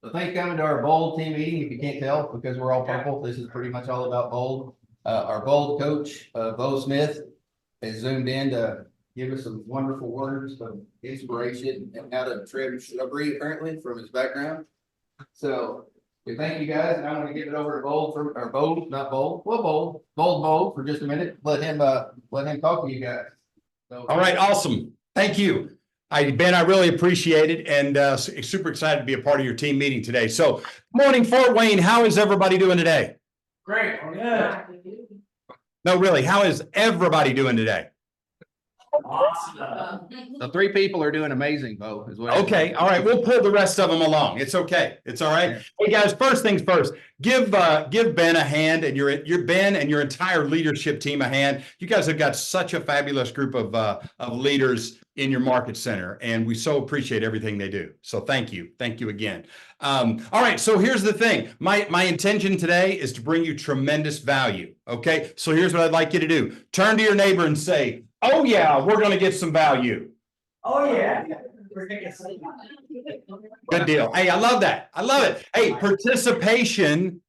So thanks for coming to our BOLD team meeting. If you can't tell, because we're all purple, this is pretty much all about BOLD. Our BOLD coach, Bo Smith, has zoomed in to give us some wonderful words of inspiration and how to trim shrubbery apparently from his background. So we thank you guys, and I'm going to give it over to BOLD for just a minute. Let him talk to you guys. So, all right, awesome. Thank you. Ben, I really appreciate it, and super excited to be a part of your team meeting today. So, morning, Fort Wayne. How is everybody doing today? Great. Yeah. No, really. How is everybody doing today? Awesome. the three people are doing amazing, Bo. Is what Okay. All right. We'll pull the rest of them along. It's okay. It's all right. Hey guys, first things first, give Ben a hand, and your Ben and your entire leadership team a hand. You guys have got such a fabulous group of leaders in your market center, and we so appreciate everything they do. So thank you. Thank you again. All right. So here's the thing. My intention today is to bring you tremendous value. Okay. So here's what I'd like you to do. Turn to your neighbor and say, oh yeah, we're going to get some value. Oh, yeah. Good deal. Hey, I love that. I love it. Hey, participation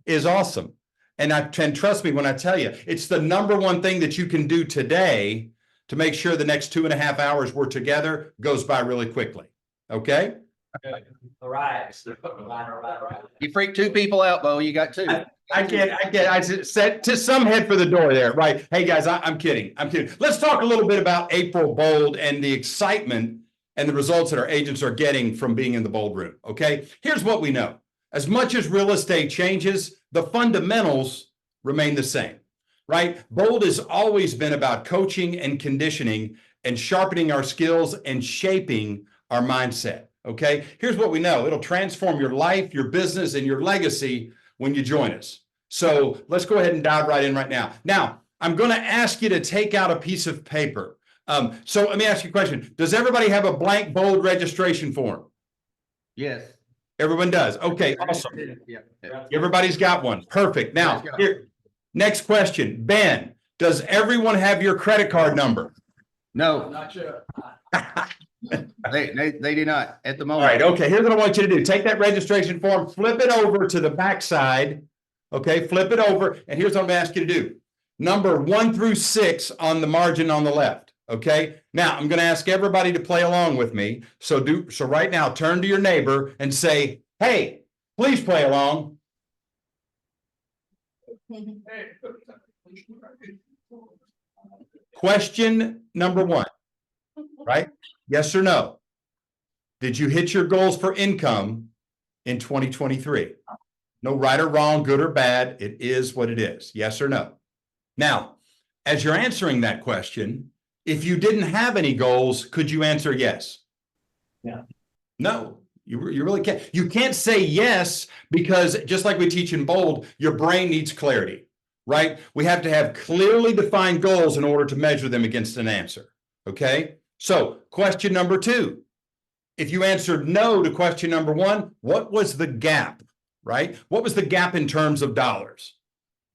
is awesome. And trust me when I tell you, it's the number one thing that you can do today to make sure the next 2.5 hours we're together goes by really quickly. Okay? All right. All right. You freaked two people out, Bo. You got two. I said to some head for the door there, right? Hey guys, I'm kidding. I'm kidding. Let's talk a little bit about April BOLD and the excitement and the results that our agents are getting from being in the BOLD room. Okay, here's what we know. As much as real estate changes, the fundamentals remain the same, right? BOLD has always been about coaching and conditioning and sharpening our skills and shaping our mindset. Okay, here's what we know. It'll transform your life, your business, and your legacy when you join us. So let's go ahead and dive right in right now. Now, I'm going to ask you to take out a piece of paper. So let me ask you a question. Does everybody have a blank BOLD registration form? Yes. Everyone does. Okay, awesome. Yeah. Everybody's got one. Perfect. Now, here, next question. Ben, does everyone have your credit card number? No, Not sure. they do not at the All moment. right, okay, here's what I want you to do. Take that registration form, flip it over to the back side. Okay, flip it over, and here's what I'm gonna ask you to do. Number 1 through 6 on the margin on the left. Okay, now I'm gonna ask everybody to play along with me. So right now, turn to your neighbor and say, hey, please play along. Question number 1, right? Yes or no? Did you hit your goals for income in 2023? No right or wrong, good or bad. It is what it is. Yes or no? Now, as you're answering that question, if you didn't have any goals, could you answer yes? Yeah. No, you really can't. You can't say yes because just like we teach in BOLD, your brain needs clarity, right? We have to have clearly defined goals in order to measure them against an answer. Okay? So question number 2, if you answered no to question number 1, what was the gap, right? What was the gap in terms of dollars?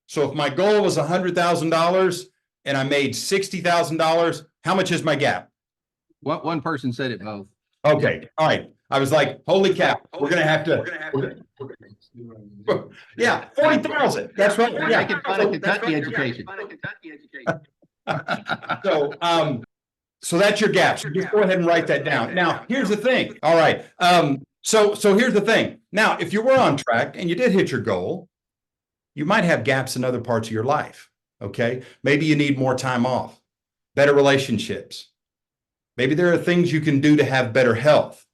So if my goal was $100,000 and I made $60,000, how much is my gap? One person said it, Bo. Okay, all right. I was like, holy cow, we're going to have to. Yeah, 40,000. That's right. We're Yeah. making fun of Kentucky education. So that's your gap. So just go ahead and write that down. Now, here's the thing. All right. So here's the thing. Now, if you were on track and you did hit your goal, you might have gaps in other parts of your life. Okay. Maybe you need more time off, better relationships. Maybe there are things you can do to have better health.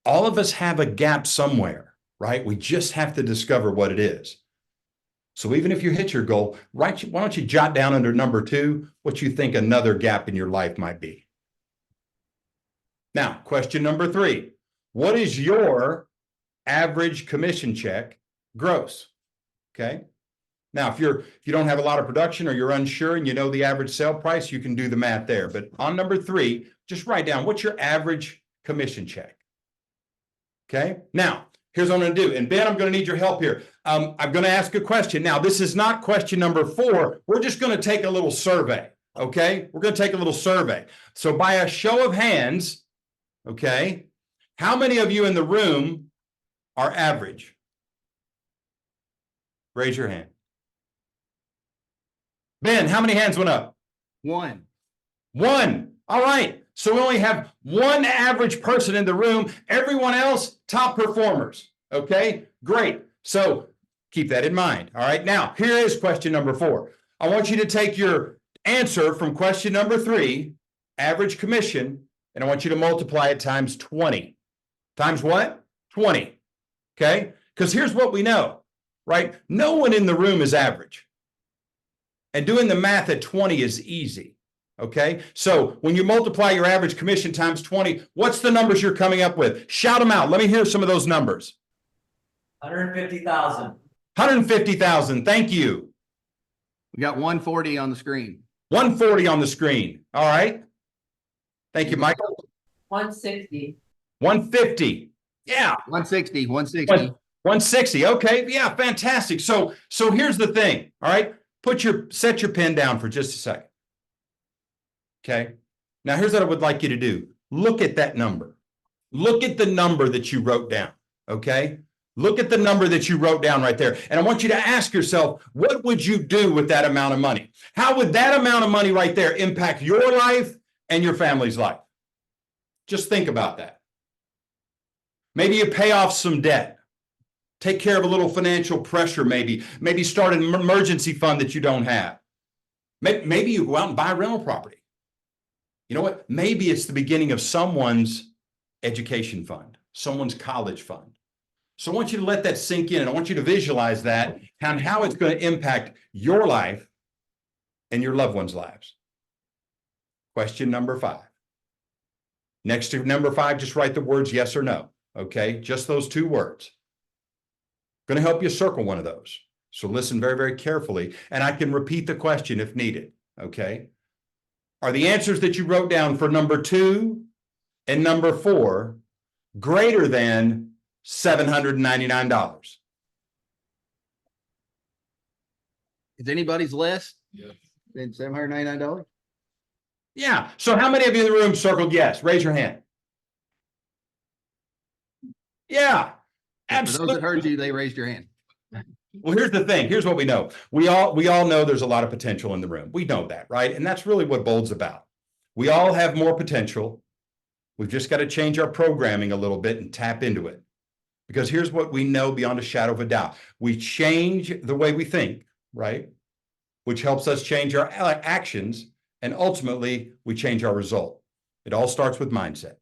All of us have a gap somewhere, right? We just have to discover what it is. So even if you hit your goal, why don't you jot down under number 2 what you think another gap in your life might be. Now, question number 3, what is your average commission check gross? Okay. Now, if you don't have a lot of production or you're unsure and you know the average sale price, you can do the math there. But on number 3, just write down what's your average commission check. Okay. Now, here's what I'm going to do. And Ben, I'm going to need your help here. I'm going to ask a question. Now, this is not question number 4. We're just going to take a little survey. Okay. We're going to take a little survey. So by a show of hands, okay, how many of you in the room are average? Raise your hand. Ben, how many hands went up? One. One. All right. So we only have one average person in the room. Everyone else, top performers. Okay, great. So keep that in mind. All right. Now, here is question number 4. I want you to take your answer from question number 3, average commission, and I want you to multiply it times 20. Times what? 20. Okay. Because here's what we know, right? No one in the room is average. And doing the math at 20 is easy. Okay, so when you multiply your average commission times 20, what's the numbers you're coming up with? Shout them out. Let me hear some of those numbers. 150,000. 150,000. Thank you. We got 140 on the screen. 140 on the screen. All right. Thank you, Michael. 160. 150. Yeah. 160, 160. 160. Okay. Yeah. Fantastic. So here's the thing. All right. Set your pen down for just a second. Okay. Now here's what I would like you to do. Look at that number. Look at the number that you wrote down. Okay. Look at the number that you wrote down right there. And I want you to ask yourself, what would you do with that amount of money? How would that amount of money right there impact your life and your family's life? Just think about that. Maybe you pay off some debt. Take care of a little financial pressure, maybe start an emergency fund that you don't have. Maybe you go out and buy a rental property. You know what? Maybe it's the beginning of someone's education fund, someone's college fund. So I want you to let that sink in, and I want you to visualize that and how it's going to impact your life and your loved ones' lives. Question number 5. Next to number 5, just write the words yes or no. Okay, just those 2 words. Going to help you circle one of those. So listen very, very carefully, and I can repeat the question if needed. Okay. Are the answers that you wrote down for number 2 and number 4 greater than $799? Is anybody's less than $799? Yeah. So how many of you in the room circled yes? Raise your hand. Yeah, For those absolutely. that heard you, they raised your hand. Well, here's the thing. Here's what we know. We all know there's a lot of potential in the room. We know that, right? And that's really what BOLD's about. We all have more potential. We've just got to change our programming a little bit and tap into it. Because here's what we know beyond a shadow of a doubt. We change the way we think, right? Which helps us change our actions. And ultimately, we change our result. It all starts with mindset.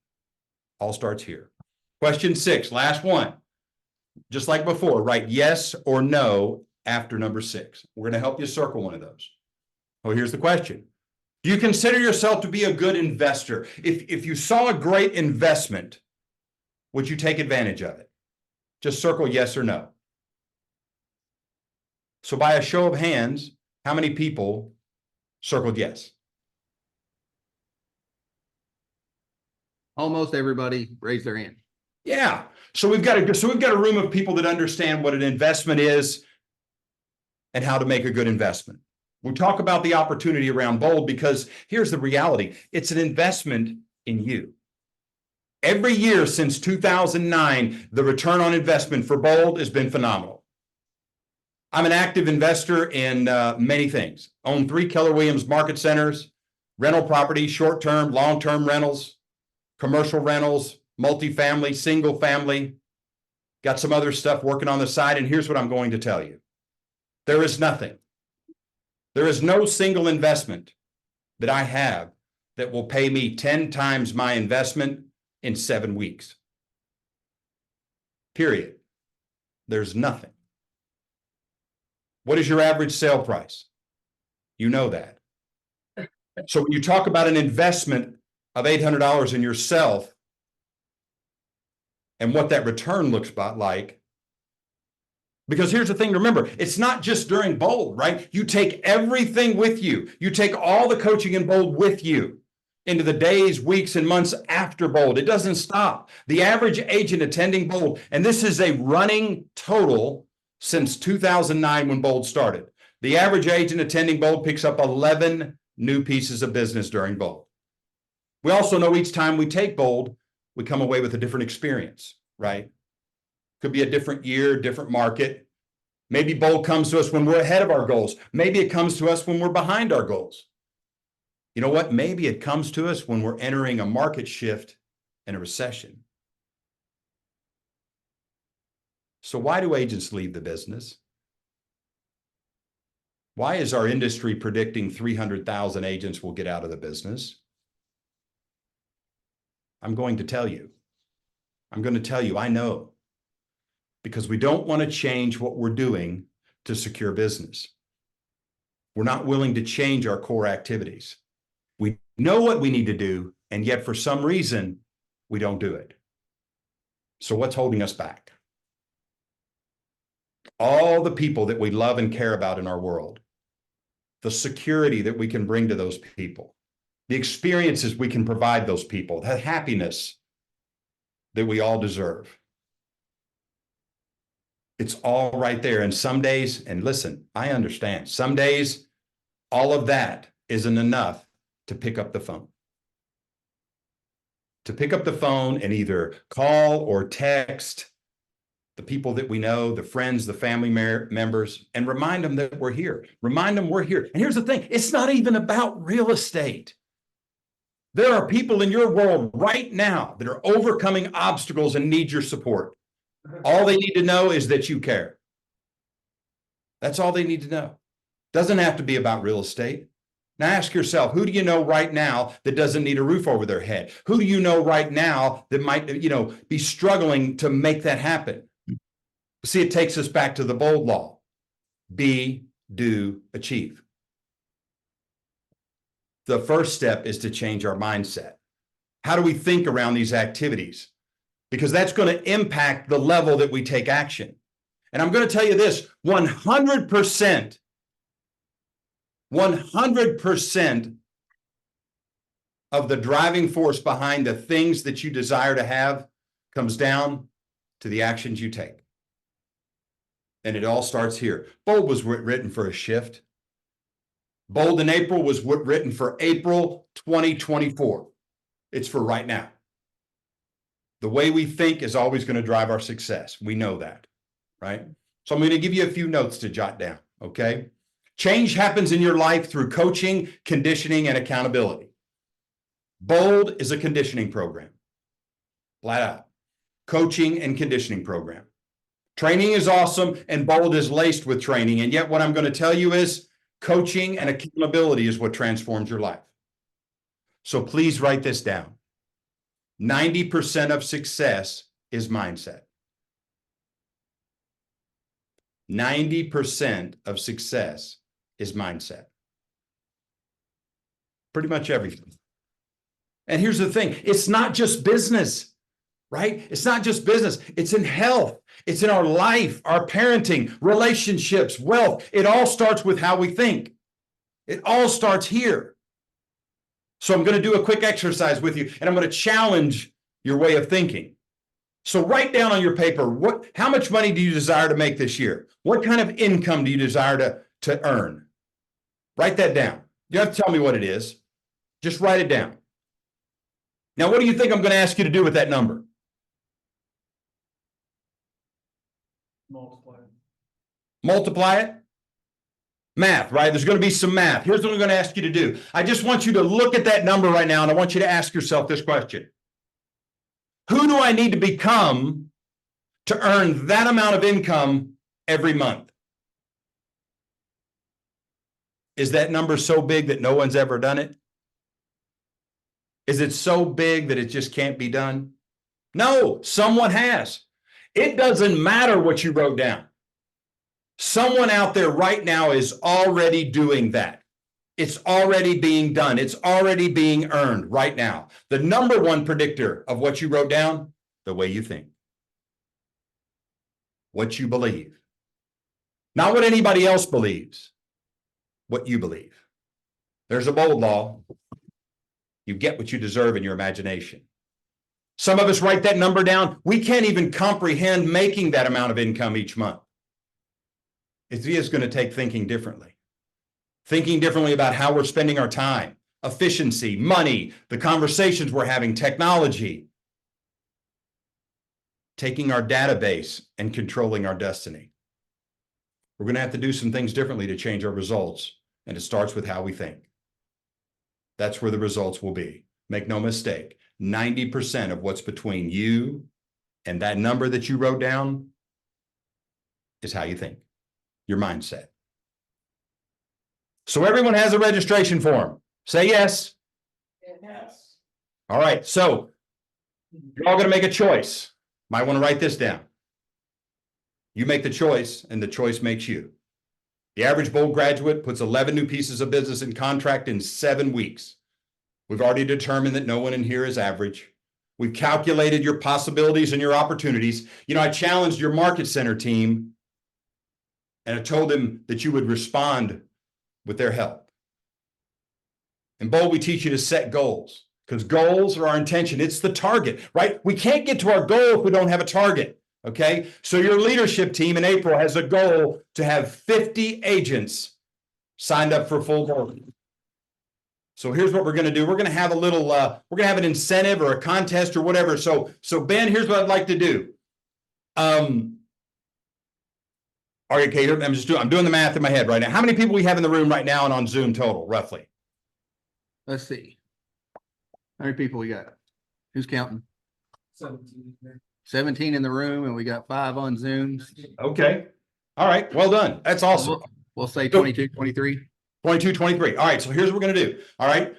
All starts here. Question 6, last one. Just like before, write yes or no after number 6. We're going to help you circle one of those. Well, here's the question. Do you consider yourself to be a good investor? If you saw a great investment, would you take advantage of it? Just circle yes or no. So by a show of hands, how many people circled yes? Almost everybody raised their hand. Yeah. So we've got a room of people that understand what an investment is and how to make a good investment. We talk about the opportunity around BOLD because here's the reality. It's an investment in you. Every year since 2009, the return on investment for BOLD has been phenomenal. I'm an active investor in many things. Own 3 Keller Williams market centers, rental properties, short-term, long-term rentals, commercial rentals, multifamily, single family, got some other stuff working on the side. And here's what I'm going to tell you. There is no single investment that I have that will pay me 10 times my investment in 7 weeks. Period. There's nothing. What is your average sale price? You know that. So when you talk about an investment of $800 in yourself, and what that return looks like. Because here's the thing, remember, it's not just during BOLD, right? You take everything with you. You take all the coaching in BOLD with you into the days, weeks, and months after BOLD. It doesn't stop. The average agent attending BOLD, and this is a running total since 2009 when BOLD started. The average agent attending BOLD picks up 11 new pieces of business during BOLD. We also know each time we take BOLD, we come away with a different experience, right? Could be a different year, different market. Maybe BOLD comes to us when we're ahead of our goals. Maybe it comes to us when we're behind our goals. You know what? Maybe it comes to us when we're entering a market shift and a recession. So why do agents leave the business? Why is our industry predicting 300,000 agents will get out of the business? I'm going to tell you. I know. Because we don't want to change what we're doing to secure business. We're not willing to change our core activities. We know what we need to do, and yet for some reason, we don't do it. So what's holding us back? All the people that we love and care about in our world, the security that we can bring to those people, the experiences we can provide those people, the happiness that we all deserve. It's all right there. And some days, and listen, I understand, some days, all of that isn't enough to pick up the phone. To pick up the phone and either call or text the people that we know, the friends, the family members, and remind them that we're here. Remind them we're here. And here's the thing, it's not even about real estate. There are people in your world right now that are overcoming obstacles and need your support. All they need to know is that you care. That's all they need to know. Doesn't have to be about real estate. Now ask yourself, who do you know right now that doesn't need a roof over their head? Who do you know right now that might, be struggling to make that happen? See, it takes us back to the BOLD law. Be, do, achieve. The first step is to change our mindset. How do we think around these activities? Because that's going to impact the level that we take action. And I'm going to tell you this, 100% of the driving force behind the things that you desire to have comes down to the actions you take. And it all starts here. BOLD was written for a shift. BOLD in April was written for April 2024. It's for right now. The way we think is always going to drive our success. We know that, right? So I'm going to give you a few notes to jot down, okay? Change happens in your life through coaching, conditioning, and accountability. BOLD is a conditioning program, flat out. Coaching and conditioning program. Training is awesome, and BOLD is laced with training. And yet what I'm going to tell you is coaching and accountability is what transforms your life. So please write this down. 90% of success is mindset. 90% of success is mindset. Pretty much everything. And here's the thing, it's not just business, right? It's not just business. It's in health. It's in our life, our parenting, relationships, wealth. It all starts with how we think. It all starts here. So I'm going to do a quick exercise with you, and I'm going to challenge your way of thinking. So write down on your paper, how much money do you desire to make this year? What kind of income do you desire to earn? Write that down. You don't have to tell me what it is. Just write it down. Now, what do you think I'm going to ask you to do with that number? Multiply it? Math, right? There's going to be some math. Here's what I'm going to ask you to do. I just want you to look at that number right now, and I want you to ask yourself this question. Who do I need to become to earn that amount of income every month? Is that number so big that no one's ever done it? Is it so big that it just can't be done? No, someone has. It doesn't matter what you wrote down. Someone out there right now is already doing that. It's already being done. It's already being earned right now. The number one predictor of what you wrote down, the way you think. What you believe. Not what anybody else believes, what you believe. There's a BOLD law. You get what you deserve in your imagination. Some of us write that number down. We can't even comprehend making that amount of income each month. It is going to take thinking differently. Thinking differently about how we're spending our time, efficiency, money, the conversations we're having, technology. taking our database and controlling our destiny. We're going to have to do some things differently to change our results, and it starts with how we think. That's where the results will be. Make no mistake, 90% of what's between you and that number that you wrote down is how you think, your mindset. So everyone has a registration form. Say yes. Yes. All right, so you're all going to make a choice. Might want to write this down. You make the choice, and the choice makes you. The average BOLD graduate puts 11 new pieces of business in contract in 7 weeks. We've already determined that no one in here is average. We've calculated your possibilities and your opportunities. You know, I challenged your market center team, and I told them that you would respond with their help. In BOLD, we teach you to set goals, because goals are our intention. It's the target, right? We can't get to our goal if we don't have a target. Okay, so your leadership team in April has a goal to have 50 agents signed up for full BOLD. So here's what we're going to do. We're going to have a little, we're going to have an incentive or a contest or whatever. So Ben, here's what I'd like to do. All right, Kate, I'm doing the math in my head right now. How many people we have in the room right now and on Zoom total, roughly? Let's see. How many people we got? Who's counting? 17 in the room, and we got 5 on Zoom. Okay. All right. Well done. That's awesome. We'll say 22, 23. 22, 23. All right. So here's what we're going to do. All right.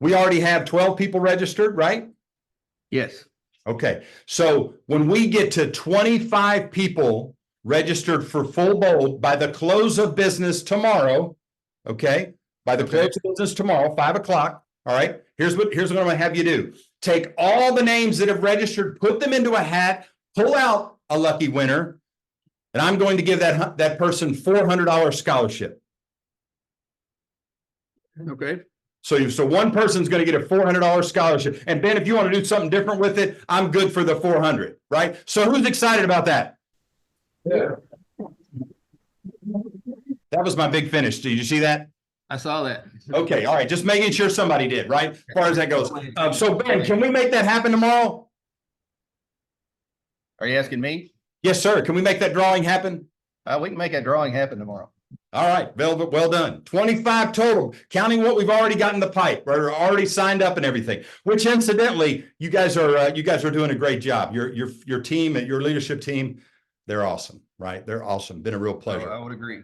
We already have 12 people registered, right? Yes. Okay. So when we get to 25 people registered for full BOLD by the close of business tomorrow, okay? By the close of business tomorrow, 5 o'clock. All right. Here's what I'm going to have you do. Take all the names that have registered, put them into a hat, pull out a lucky winner, and I'm going to give that person $400 scholarship. Okay. So one person's going to get a $400 scholarship. And Ben, if you want to do something different with it, I'm good for the 400, right? So who's excited about that? Yeah. That was my big finish. Did you see that? I saw that. Okay. All right. Just making sure somebody did, right? As far as that goes. So Ben, can we make that happen tomorrow? Are you asking me? Yes, sir. Can we make that drawing happen? We can make that drawing happen tomorrow. All right, well done. 25 total, counting what we've already got in the pipe, right? Are already signed up and everything. Which, incidentally, you guys are doing a great job. Your team and your leadership team, they're awesome, right? They're awesome. Been a real pleasure. I would agree.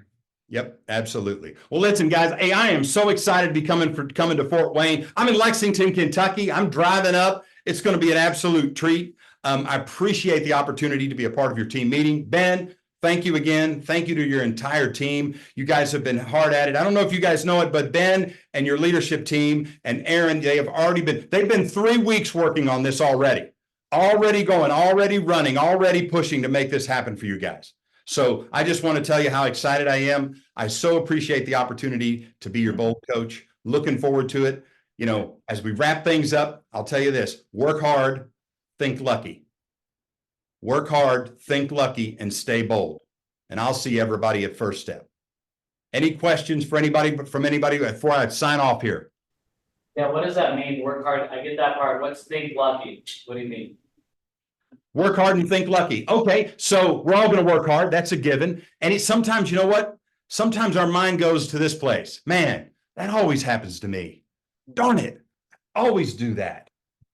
Yep, absolutely. Well, listen, guys. Hey, I am so excited to be coming to Fort Wayne. I'm in Lexington, Kentucky. I'm driving up. It's going to be an absolute treat. I appreciate the opportunity to be a part of your team meeting. Ben, thank you again. Thank you to your entire team. You guys have been hard at it. I don't know if you guys know it, but Ben and your leadership team and Aaron, they've been 3 weeks working on this already. Already going, already running, already pushing to make this happen for you guys. So I just want to tell you how excited I am. I so appreciate the opportunity to be your BOLD coach. Looking forward to it. You know, as we wrap things up, I'll tell you this: work hard, think lucky. Work hard, think lucky, and stay bold. And I'll see everybody at First Step. Any questions from anybody before I sign off here? Yeah, what does that mean? Work hard. I get that part. What's think lucky? What do you mean? Work hard and think lucky. Okay, so we're all going to work hard. That's a given. And sometimes, you know what? Sometimes our mind goes to this place. Man, that always happens to me. Darn it. Always do that.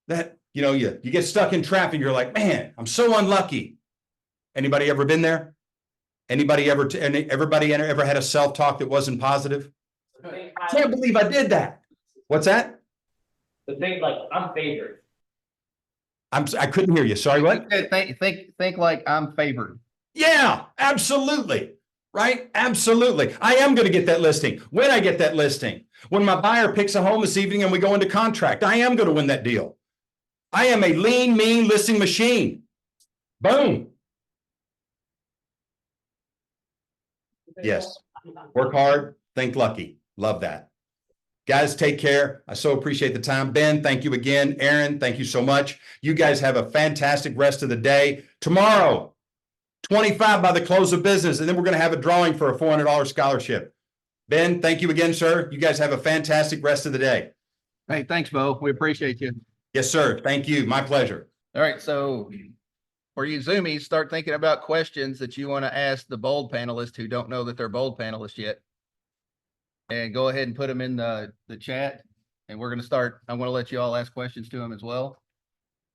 You know, you get stuck in traffic. You're like, man, I'm so unlucky. Anybody ever been there? Everybody ever had a self-talk that wasn't positive? I can't believe I did that. What's that? The thing like I'm favored. I couldn't hear you. Sorry, what? Think like I'm favored. Yeah, absolutely. Right? Absolutely. I am going to get that listing. When I get that listing, when my buyer picks a home this evening and we go into contract, I am going to win that deal. I am a lean, mean listing machine. Boom. Yes. Work hard, think lucky. Love that. Guys, take care. I so appreciate the time. Ben, thank you again. Aaron, thank you so much. You guys have a fantastic rest of the day. Tomorrow, 25 by the close of business, and then we're going to have a drawing for a $400 scholarship. Ben, thank you again, sir. You guys have a fantastic rest of the day. Hey, thanks, Bo. We appreciate you. Yes, sir. Thank you. My pleasure. All right, so for you Zoomies, start thinking about questions that you want to ask the BOLD panelists who don't know that they're BOLD panelists yet. And go ahead and put them in the chat. And we're going to start. I'm going to let you all ask questions to them as well.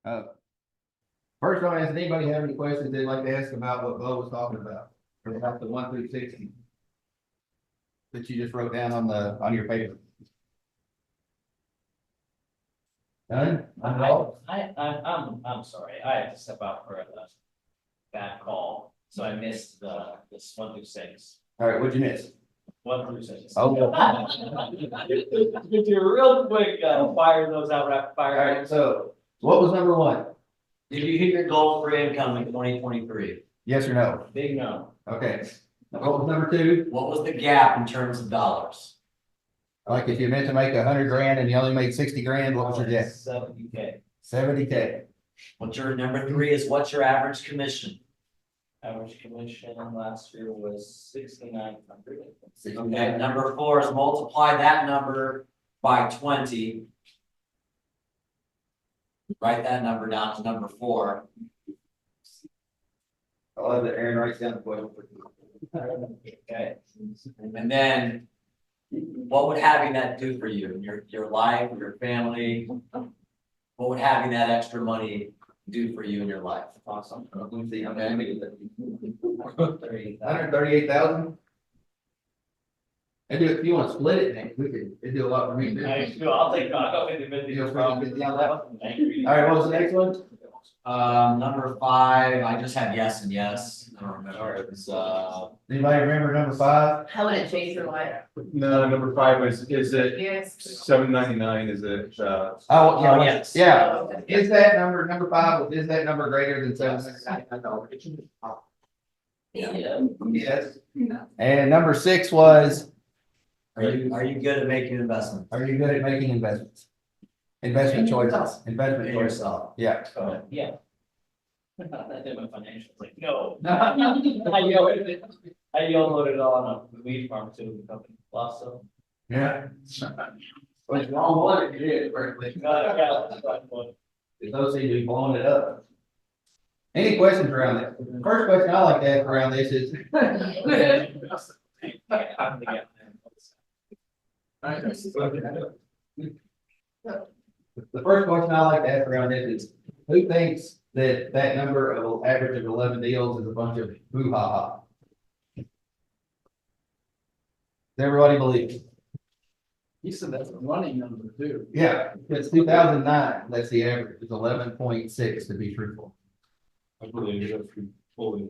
First, I'll ask anybody have any questions they'd like to ask about what Bo was talking about, or about the 1 through 60 that you just wrote down on your paper. None? None at all? I'm sorry, I had to step out for a bad call, so I missed this 1 through 6. All right, what'd you miss? 1 through 6. Oh. Could you real quick, fire those out rapid All fire? right, so what was number 1? Did you hit your goal for income in 2023? Yes or no? Big no. Okay. What was number 2? What was the gap in terms of dollars? Like if you meant to make 100 grand and you only made 60 grand, what was your guess? 70K. 70K. What's your number 3 is what's your average commission? Average commission last year was 6,900. Okay, number 4 is multiply that number by 20. Write that number down as number 4. I love that Aaron writes down the question. Okay. And then what would having that do for you in your life, your family? What would having that extra money do for you in your life? Awesome. Let me see, how many is it? 138,000. And if you want to split it, Nick, we could, it'd do a lot for me too. I'll take, I'll go 50/50. You'll go 50/50 on that one? Thank you. All right, what was the next one? Number 5, I just had yes and yes. I don't remember. It was Anybody remember number 5? How would it change your life? No, number 5 is it Yes. $7.99, is it, Oh, yeah, yes. yeah. Is that number 5, is that number greater than 7? Yeah. Yes. And number 6 was, are you good at making investments? are you good at making investments? Investment choices, In investment choices, yourself. yeah. Yeah. I did my financials, like, no. I yelled it all on a weed pharmaceutical company, lost some. Yeah. Well, it's wrong one if you did, frankly. Those seem to be blowing it up. Any questions around that? First question I like to ask around this is, the first question I like to ask around this is, who thinks that that number of average of 11 deals is a bunch of hoo-ha-ha? Does everybody believe? He said that's a running number too. Yeah, it's 2009, that's the average, it's 11.6 to be truthful. I believe that's fully.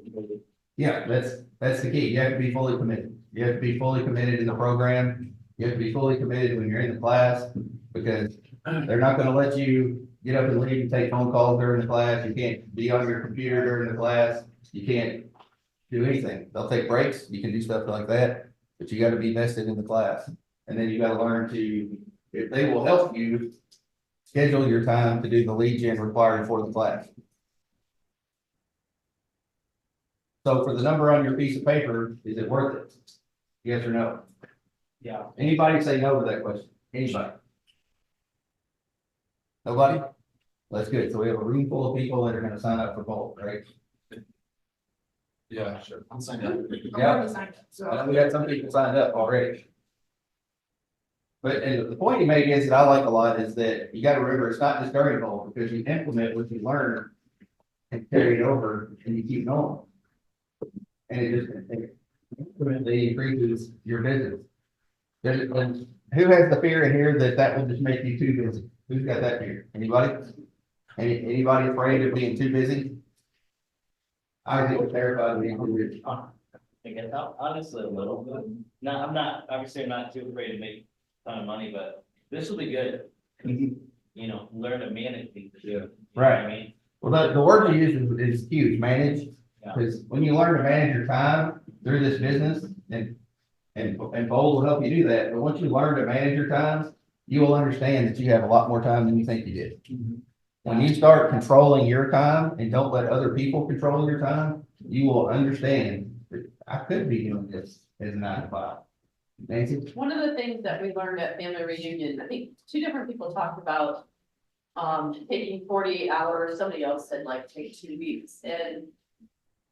Yeah, that's the key, you have to be fully committed, you have to be fully committed in the program, you have to be fully committed when you're in the class, because they're not gonna let you get up and leave and take phone calls during the class, you can't be on your computer during the class, you can't do anything, they'll take breaks, you can do stuff like that, but you gotta be vested in the class. And then you gotta learn to, if they will help you, schedule your time to do the lead gen required for the class. So for the number on your piece of paper, is it worth it? Yes or no? Yeah. Anybody say no to that question? Anybody? Nobody? That's good. So we have a room full of people that are gonna sign up for both, right? Yeah, sure. I'm signing up. Yeah. I know we got some people signed up already. But and the point he made is that I like a lot is that you gotta remember, it's not just during bowl, because you implement what you learn and carry it over and you keep going. And it just incrementally increases your business. And who has the fear in here that that will just make you too busy? Who's got that fear? Anybody? Anybody afraid of being too busy? I think terrified of being too busy. I guess honestly a little bit. No, I'm not, obviously I'm not too afraid to make a ton of money, but this will be good. You know, learn to manage things. Yeah. You know Right. what I mean? Well, the word you use is huge, manage. Yeah. Because when you learn to manage your time through this business, and BOLD will help you do that, but once you learn to manage your time, you will understand that you have a lot more time than you think you did. When you start controlling your time and don't let other people control your time, you will understand that I could be doing this as a 9 to 5. Nancy? One of the things that we learned at family reunion, I think 2 different people talked about taking 48 hours, somebody else said like take 2 weeks, and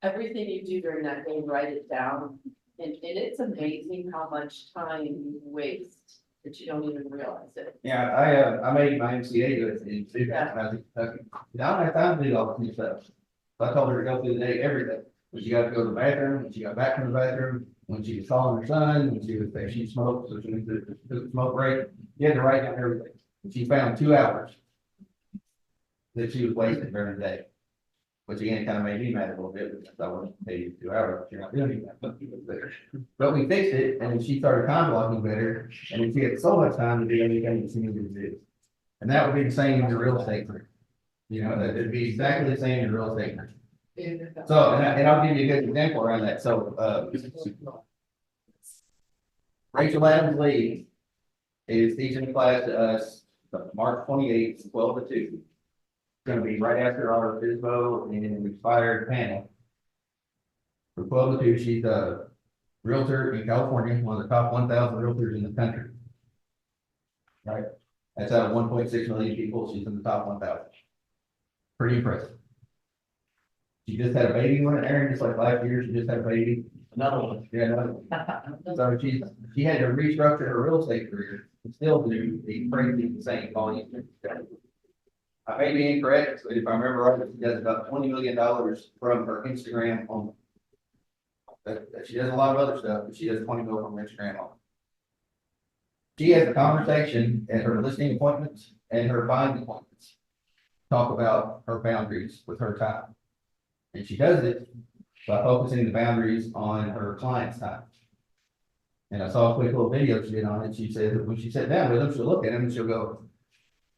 everything you do during that day, write it down. And it's amazing how much time you waste that you don't even realize it. Yeah, I made my MCA do it in two, and I was in Kentucky. I don't have time to do all this new stuff. So I told her to go through the day, every day. When she got to go to the bathroom, when she got back from the bathroom, when she was calling her son, when she was, if she smoked, so she went to the smoke break. You had to write down everything. And she found 2 hours that she was wasting during the day. Which again, kind of made me mad a little bit, because I wasn't paid you 2 hours, but you're not doing anything. But we fixed it, and then she started time blocking better, and then she had so much time to do anything that she needed to do. And that would be the same in the real estate group. You know, it'd be exactly the same in the real estate group. So, and I'll give you a good example around that, so, Rachel Adams Lee is teaching a class to us, March 28th, 12 to 2. Gonna be right after our FISBO and expired panel. For 12 to 2, she's a realtor in California, one of the top 1,000 realtors in the country. Right, that's out of 1.6 million people, she's in the top 1,000. Pretty impressive. She just had a baby one, Aaron, just like last year, she just had a baby. Another one. Yeah, another one. So she had to restructure her real estate career and still do the crazy insane volume. I may be incorrect, but if I remember right, she does about $20 million from her Instagram only. She does a lot of other stuff, but she does 20 million from her Instagram only. She has a conversation at her listing appointments and her buying appointments. Talk about her boundaries with her time. And she does it by focusing the boundaries on her client's time. And I saw a quick little video she did on it. She said that when she sat down with them, she'll look at him and she'll go,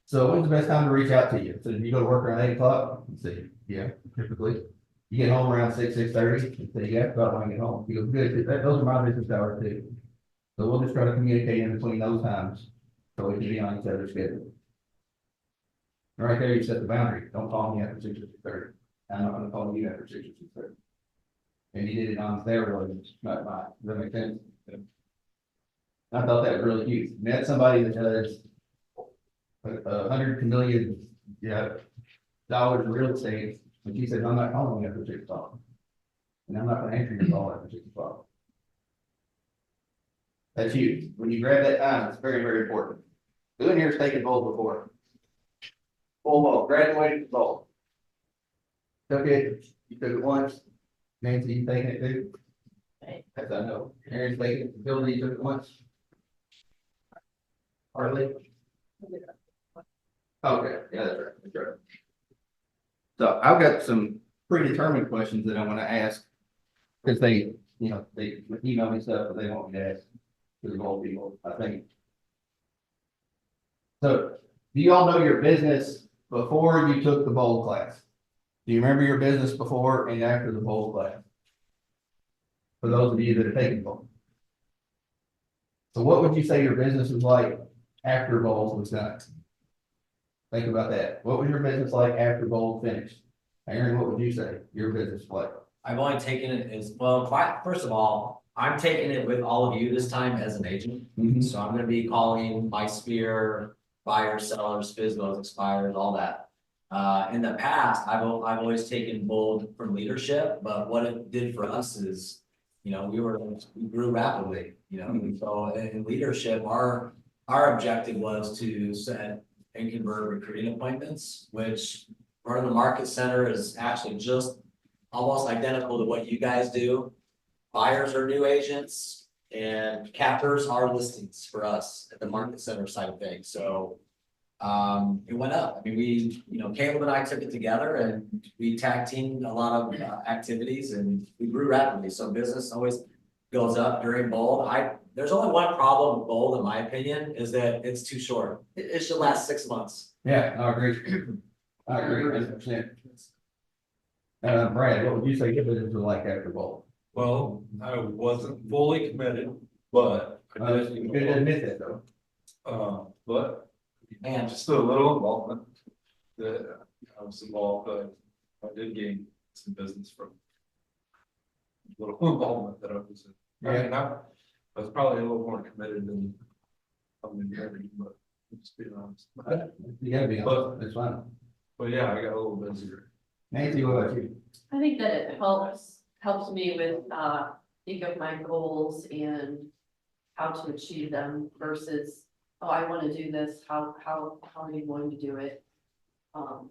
so when's the best time to reach out to you? So you go to work around 8 o'clock? And say, yeah, typically. You get home around 6:30, and say, yeah, about when I get home. He goes, good, those are my business hours too. So we'll just try to communicate in between those times, so we can be on each other's schedule. Right there, you set the boundary. Don't call me after 6 or 6:30. I'm not gonna call you after 6 or 6:30. And he did it on their road, not mine. Does that make sense? I thought that was really cute. And that's somebody that does 100 million, dollars in real estate. And she said, I'm not calling you after 6 o'clock. And I'm not gonna answer your call after 6 o'clock. That's huge. When you grab that time, it's very, very important. Who in here has taken BOLD before? Full BOLD, graduated BOLD. Took it, you took it once. Nancy, you taking it too? As I know. Aaron's taking it, Bill, you took it once. Harley? Okay, yeah, that's right, that's right. So I've got some predetermined questions that I want to ask. Because they email me stuff, but they want me to ask to the BOLD people, I think. So, do you all know your business before you took the BOLD class? Do you remember your business before and after the BOLD class? For those of you that are taking BOLD. So what would you say your business was like after BOLD was done? Think about that. What was your business like after BOLD finished? Aaron, what would you say your business was like? I've only taken it as, well, first of all, I'm taking it with all of you this time as an agent. So I'm gonna be calling my sphere, buyers, sellers, FISBOs, expires, all that. In the past, I've always taken BOLD from leadership, but what it did for us is, we grew rapidly, so in leadership, our objective was to set and convert recruiting appointments, which part of the market center is actually just almost identical to what you guys do. Buyers are new agents and captors are listings for us at the market center side of things. So it went up. I mean, Caleb and I took it together and we tag teamed a lot of activities and we grew rapidly. So business always goes up during BOLD. There's only one problem with BOLD, in my opinion, is that it's too short. It should last 6 months. Yeah, I agree. I agree 100%. Brad, what would you say your business was like after BOLD? Well, I wasn't fully committed, but I did, You could admit that though. but And just a little involvement that I was involved, but I did gain some business from a little involvement that I was in. I mean, I was probably a little more committed than I'm in here, but Just being honest. You gotta be honest, it's fine. But yeah, I got a little busier. Nancy, what about you? I think that it helps me with, think of my goals and how to achieve them versus, oh, I wanna do this, how are you going to do it? And.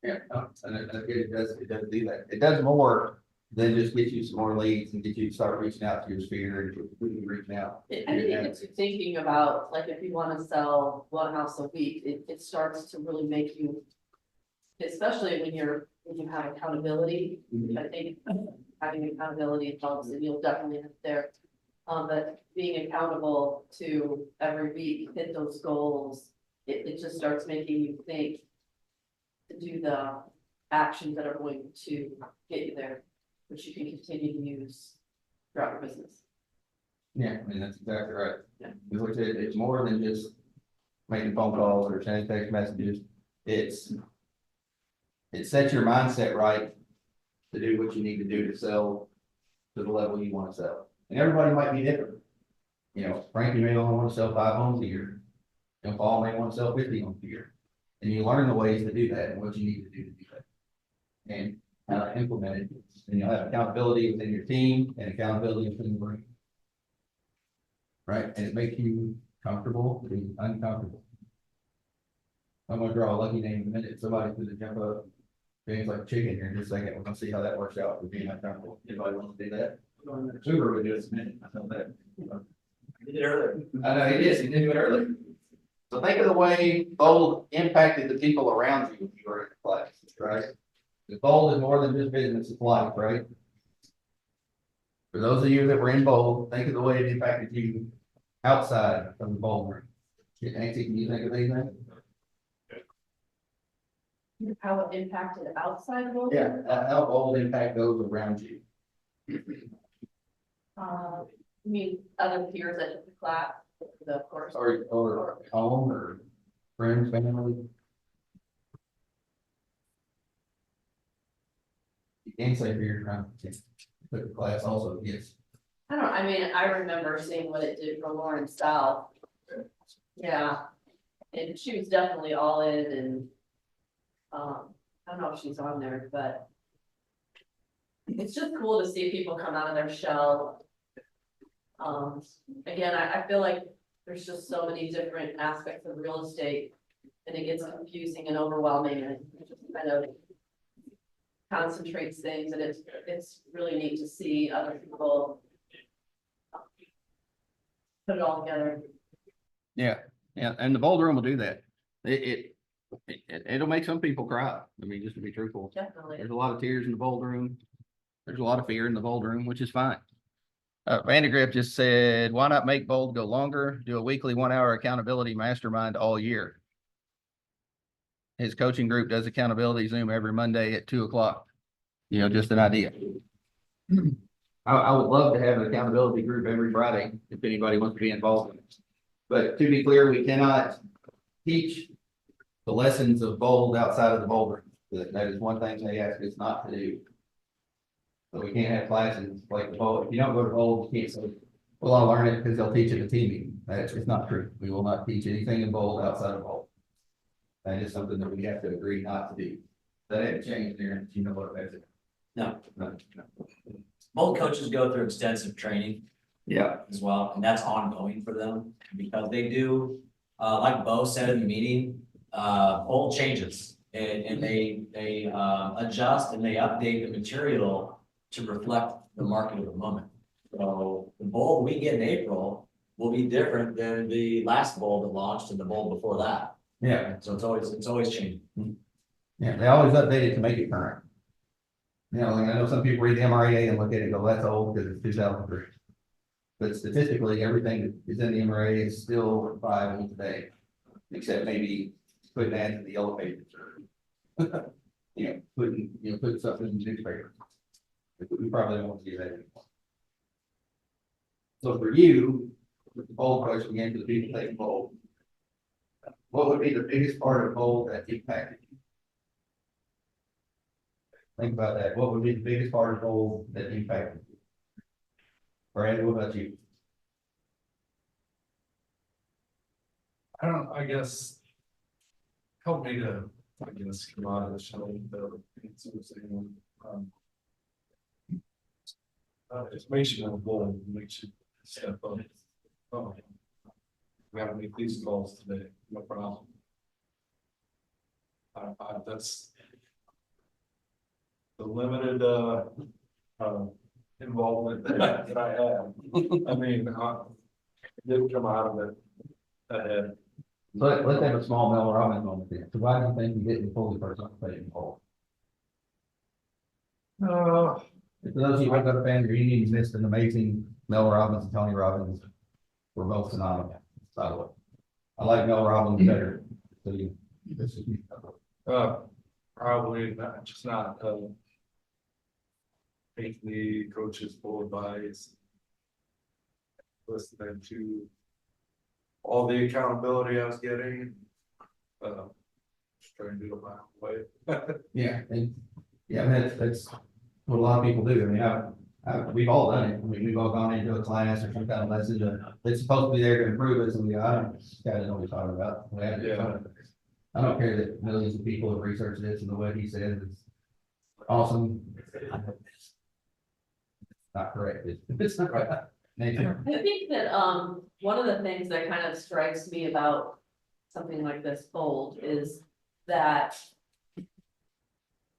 Yeah, no, and it does do that. It does more than just get you some more leads and get you to start reaching out to your sphere and reaching out. I think it's thinking about, like, if you wanna sell one house a week, it starts to really make you. Especially when you have accountability, I think having accountability helps, and you'll definitely have there. But being accountable to every week, hit those goals, it just starts making you think. To do the actions that are going to get you there, which you can continue to use throughout your business. Yeah, I mean, that's exactly right. Yeah. Which it's more than just making phone calls or sending text messages. It sets your mindset right to do what you need to do to sell to the level you want to sell. And everybody might be different. You know, Frankie may only want to sell 5 homes a year. And Paul may want to sell 50 homes a year. And you learn the ways to do that and what you need to do that. And implement it. And you'll have accountability within your team and accountability within the room. Right? And it makes you comfortable being uncomfortable. I'm gonna draw a lucky name in a minute. Somebody's gonna jump up. Things like chicken here in just a second. We're gonna see how that works out for being uncomfortable. Anybody want to do that? Uber would do it in a minute. I know that. You did earlier. I know he did. He did it earlier. So think of the way BOLD impacted the people around you when you were in the class, right? The BOLD is more than just business, it's life, right? For those of you that were in BOLD, think of the way it impacted you outside of the BOLD room. Nancy, can you think of anything? How it impacted outside of those? Yeah, how BOLD impact those around you. I mean, other peers at the class, the course. Or home or friends, family. You can say for your friend, put the class also, yes. I mean, I remember seeing what it did for Lauren South. Yeah, and she was definitely all in and, I don't know if she's on there, but it's just cool to see people come out of their shell. Again, I feel like there's just so many different aspects of real estate and it gets confusing and overwhelming and it just kind of concentrates things and it's really neat to see other people put it all together. Yeah, and the BOLD room will do that. It'll make some people cry. I mean, just to be truthful. Definitely. There's a lot of tears in the BOLD room. There's a lot of fear in the BOLD room, which is fine. Vandergrift just said, why not make BOLD go longer? Do a weekly 1-hour accountability mastermind all year. His coaching group does accountability Zoom every Monday at 2:00. You know, just an idea. I would love to have an accountability group every Friday if anybody wants to be involved in it. But to be clear, we cannot teach the lessons of BOLD outside of the BOLD room. That is one thing they ask us not to do. So we can't have classes like the BOLD. If you don't go to BOLD, you can't say, well, I'll learn it because they'll teach it at team meeting. That's just not true. We will not teach anything in BOLD outside of BOLD. That is something that we have to agree not to do. That hasn't changed there. You know what it is. No. No. Both coaches go through extensive training Yeah. as well, and that's ongoing for them because they do, like Bo said in the meeting, bold changes. And they adjust and they update the material to reflect the market of the moment. So the BOLD we get in April will be different than the last BOLD that launched and the BOLD before that. Yeah. So it's always changing. Yeah. They always update it to make it current. You know, like I know some people read the MRA and look at it and go, that's old because it's 2003. But statistically, everything that is in the MRA is still viable today, except maybe putting ads in the yellow pages or, putting something in the newspaper. We probably don't want to do that anymore. So for you, with the BOLD question again, for the people taking BOLD, what would be the biggest part of BOLD that impacted you? Think about that. What would be the biggest part of BOLD that impacted you? Brad, what about you? I guess. Help me to, I guess, come out of the shell, the, it makes you more bold, makes you step up. Oh, we have to make these calls today, no problem. That's. The limited, involvement that I have. I mean, I didn't come out of it ahead. Let's have a small Mel Robbins moment there. So why do you think you didn't fully participate in poll? For those of you who go to family reunions, missed an amazing Mel Robbins and Tony Robbins. Were both phenomenal, by the way. I like Mel Robbins better. So you, this is. Probably not, just not, take the coach's full advice. Listening to all the accountability I was getting. Just trying to do it my way. Yeah, and, yeah, I mean, that's what a lot of people do. I mean, we've all done it. I mean, we've all gone into a class or some kind of lesson that's supposed to be there to improve us, and I don't, gotta know what we're talking about. We have to- Yeah. I don't care that millions of people have researched this, and the way he says it's awesome. Not correct. It's not right. Nathan? I think that, one of the things that kind of strikes me about something like this BOLD is that.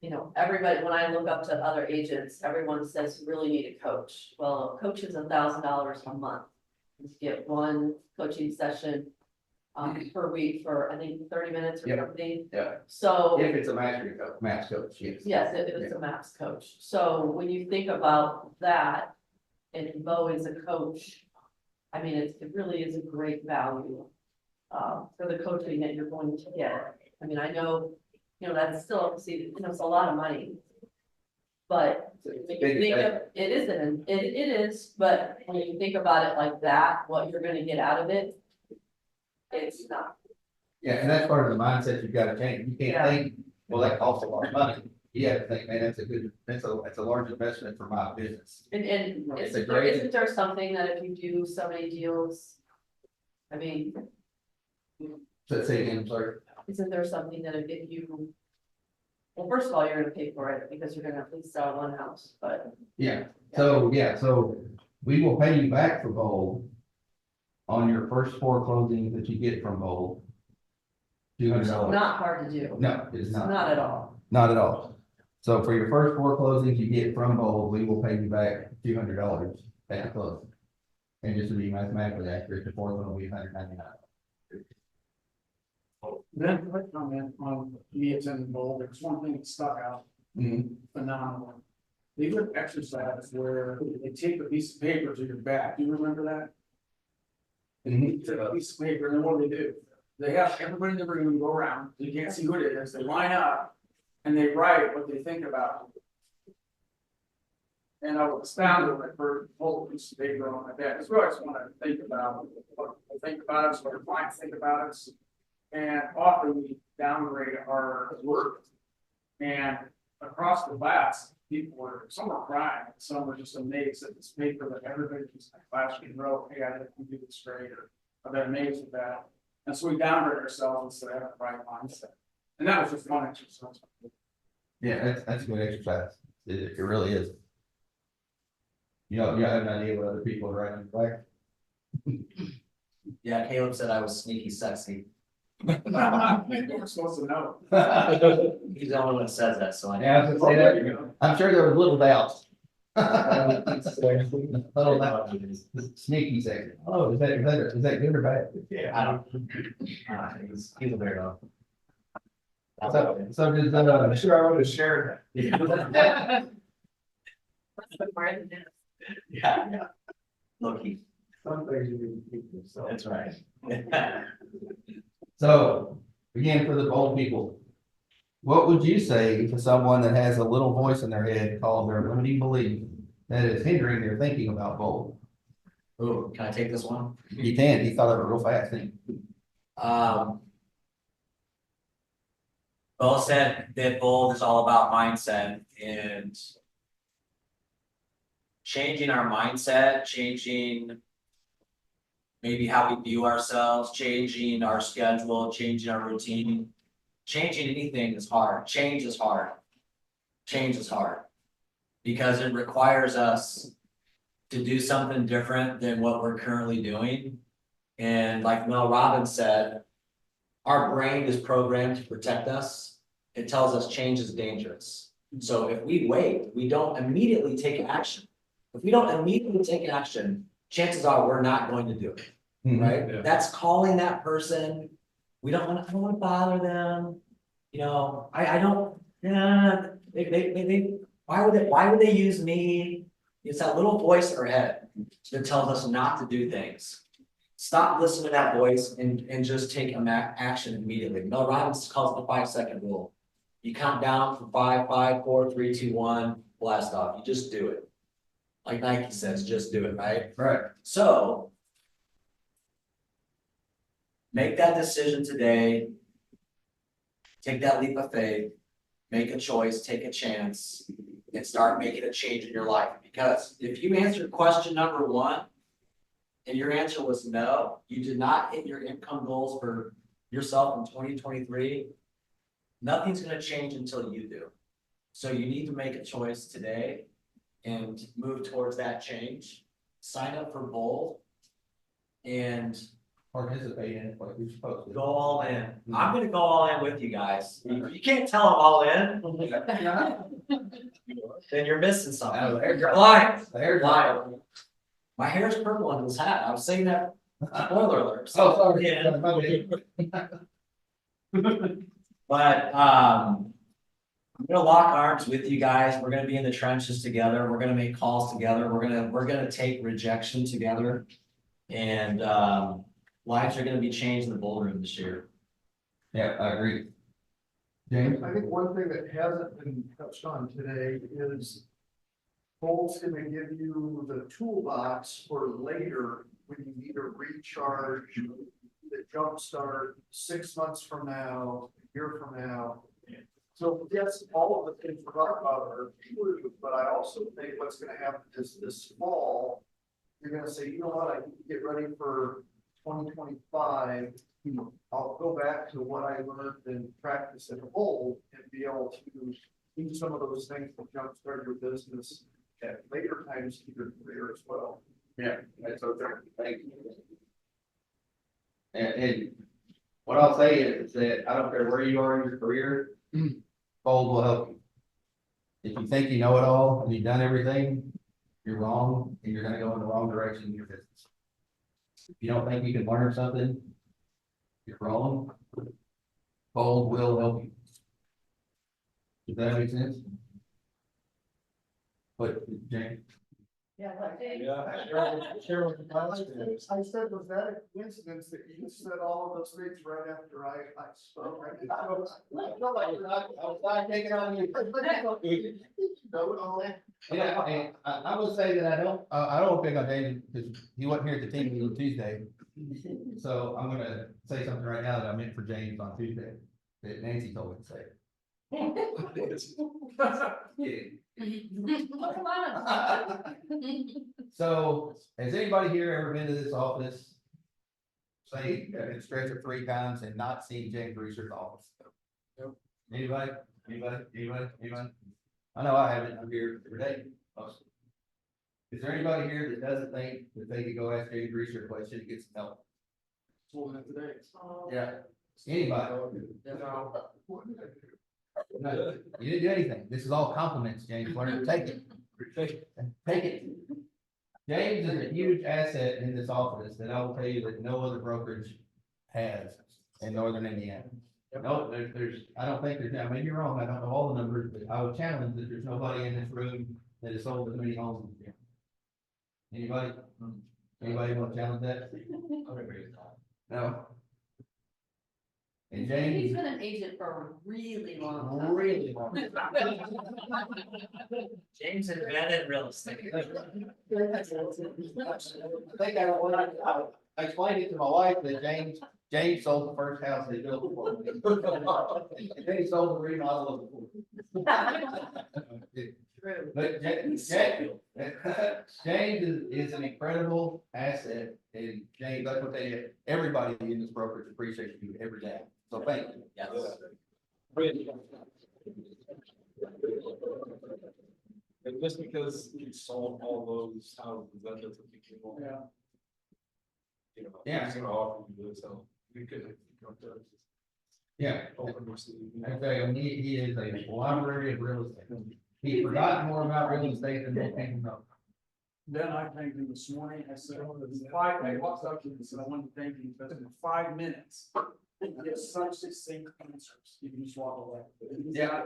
You know, everybody, when I look up to other agents, everyone says you really need a coach. Well, a coach is $1,000 a month. You get one coaching session per week for, I think, 30 minutes or Yeah. something. Yeah. So, If it's a mastery coach, max coach, yes. yes, if it's a max coach. So when you think about that, and Bo is a coach, I mean, it really is a great value for the coaching that you're going to get. I mean, I know, you know, that's still, obviously, you know, it's a lot of money. But when you think of, it isn't, it is, but when you think about it like that, what you're gonna get out of it, it's not. Yeah, and that's part of the mindset you've got to change. You can't Yeah. think, well, that costs a lot of money. You have to think, man, that's a large investment for my business. And It's a isn't there something that if you do so many deals, I mean, So say again, I'm sorry. isn't there something that if you, well, first of all, you're gonna pay for it because you're gonna at least sell one house, but. Yeah, so we will pay you back for BOLD on your first 4 closings that you get from BOLD. $200. Not hard to do. No, it's not. Not at all. Not at all. So for your first 4 closings you get from BOLD, we will pay you back $200 at the close. And just to be mathematically accurate, the 4th one will be $199. Then quick comment on me attending BOLD, there's one thing that stuck out Mhm. phenomenally. They do an exercise where they take a piece of paper to your back, do you remember that? Mhm. Take a piece of paper, and then what do? They have everybody in the room go around, you can't see who it is, they line up, and they write what they think about. And I was astounded when I first pulled a piece of paper on my back, because we always want to think about what we think about us, what our clients think about us. And often we downgrade our work. And across the class, some were crying, some were just amazed at this paper that everybody just in class wrote, hey, I didn't do this great, or I've been amazed with that. And so we downgrade ourselves instead of having the right mindset. And that was just one exercise. Yeah, that's a good exercise. It really is. You have an idea what other people are writing back? Yeah, Caleb said I was sneaky sexy. We're supposed to know. He's the only one that says that, so I. Yeah, I was gonna say that. I'm sure there was little doubts. Little doubt. Sneaky second. Oh, is that good or bad? Yeah, I don't. He's a weirdo. So does, I'm sure I would have shared Yeah, yeah. Loki, that's right. so, again, for the bold people, what would you say to someone that has a little voice in their head called their limiting belief that is hindering their thinking about bold? Ooh, can I take this one? You can, he thought of it real fast, didn't Well said that BOLD is all about mindset and changing our mindset, changing maybe how we view ourselves, changing our schedule, changing our routine. Changing anything is hard. Change is hard. Change is hard. Because it requires us to do something different than what we're currently doing. And like Mel Robbins said, our brain is programmed to protect us. It tells us change is dangerous. So if we wait, we don't immediately take action. If we don't immediately take action, chances are we're not going to do it, right? Yeah. That's calling that person. I don't want to bother them. You know, I don't, yeah, why would they use me? It's that little voice in our head that tells us not to do things. Stop listening to that voice and just take action immediately. Mel Robbins calls it the 5-second rule. You count down from 5, 4, 3, 2, 1, blast off. You just do it. Like Nike says, just do it, right? Right. So make that decision today. Take that leap of faith, make a choice, take a chance, and start making a change in your life. Because if you answered question number 1 and your answer was no, you did not hit your income goals for yourself in 2023, nothing's going to change until you do. So you need to make a choice today and move towards that change. Sign up for BOLD and Participate in it like you're supposed to. go all in. I'm gonna go all in with you guys. You can't tell I'm all in, then you're missing something. Oh, there you You're go. lying. There's Lying. My hair's purple under this hat. I was saying that. Spoiler alert. Oh, sorry. Yeah. My bad. But I'm gonna lock arms with you guys. We're gonna be in the trenches together. We're gonna make calls together. We're gonna take rejection together. And lives are gonna be changed in the BOLD room this year. Yeah, I agree. James? I think one thing that hasn't been touched on today is BOLD's gonna give you the toolbox for later when you need a recharge, the jumpstart 6 months from now, a year from now. So yes, all of the things we're talking about are true, but I also think what's gonna happen is this fall, you're gonna say, you know what, I need to get ready for 2025. I'll go back to what I learned and practice at BOLD and be able to do some of those things to jumpstart your business at later times to your career as well. Yeah, that's okay. Thank you. And what I'll say is that I don't care where you are in your career, BOLD will help you. If you think you know it all and you've done everything, you're wrong, and you're gonna go in the wrong direction in your business. If you don't think you can learn something, you're wrong. BOLD will help you. Does that make sense? But, James? Yeah, like, hey, Share with the I said, was that a coincidence that you just said all of those things right after I spoke? I was not taking on you. Yeah, and I will say that I don't pick on David because he wasn't here at the team meeting Tuesday. So I'm gonna say something right now that I meant for James on Tuesday, that Nancy told me to say. come on. So, has anybody here ever been to this office? Say, been stretched 3 times and not seen James Reeser's office? Anybody? I know I haven't, I'm here every day. Mostly. Is there anybody here that doesn't think that they could go ask James Reeser a question to get some help? Yeah. Anybody? No, you didn't do anything. This is all compliments, James. Learn to take it. Take it. James is a huge asset in this office that I will tell you that no other brokerage has in northern Indiana. No, there's, I don't think there's, I mean, you're wrong. I don't know all the numbers, but I would challenge that there's nobody in this room that has sold as many homes as you. Anybody? Anybody want to challenge that? No. And He's James, been an agent for a really long time. really long. James invented real estate. I think I explained it to my wife that James sold the first house they built for me. And then he sold the remodel of the pool. true. But James is an incredible asset, and James, I will tell you, everybody in this brokerage appreciates you every day, so thank you. Yes. And just because you sold all those houses, that doesn't make you want. Yeah. You know, Yeah. he's gonna offer you this, so you could. Yeah. Open your city. I tell you, he is a library of real estate. He's forgotten more about real estate than most people know. Then I thanked him this morning, I said, I walked up to him and said, I want to thank you, because in 5 minutes, you get such succinct answers, you can just walk away. Yeah.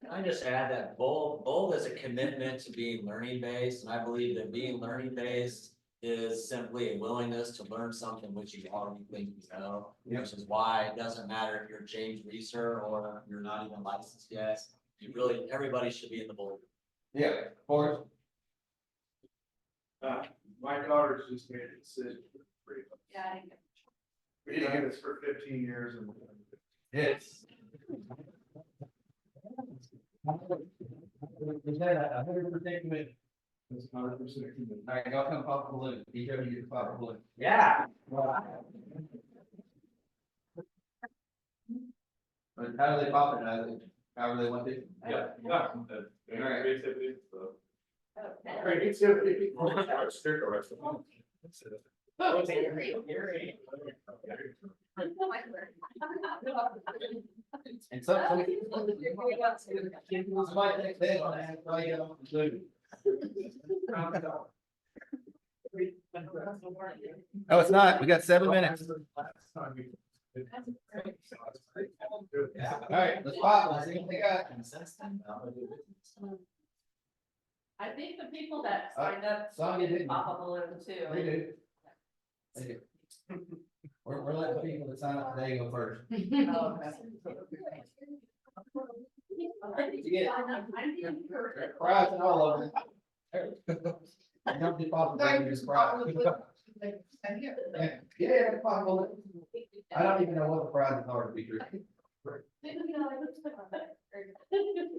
Can I just add that BOLD is a commitment to being learning based, and I believe that being learning based is simply a willingness to learn something which you already think you know. Which is why it doesn't matter if you're James Reeser or you're not even licensed yet. Everybody should be in the BOLD. Yeah, of course. My daughter's just made a decision. Yeah. We did this for 15 years and. Yes. Is that 100% committed? It's 100% committed. All right, y'all come pop a balloon. Each of you get to pop a balloon. Yeah. But how do they pop it? However they want to. Yeah. Creativity, so. Creativity. And somebody takes that on and play it on the Zoom. No, it's not. We got 7 minutes. All right, let's pop. Let's see what they got. I think the people that signed up. Sonya didn't. Pop a balloon too. They do. They do. We're letting people that sign up today go first. Oh, Fries and all of them. Don't be popping, just fries. Yeah, pop. I don't even know what the prizes are to be true.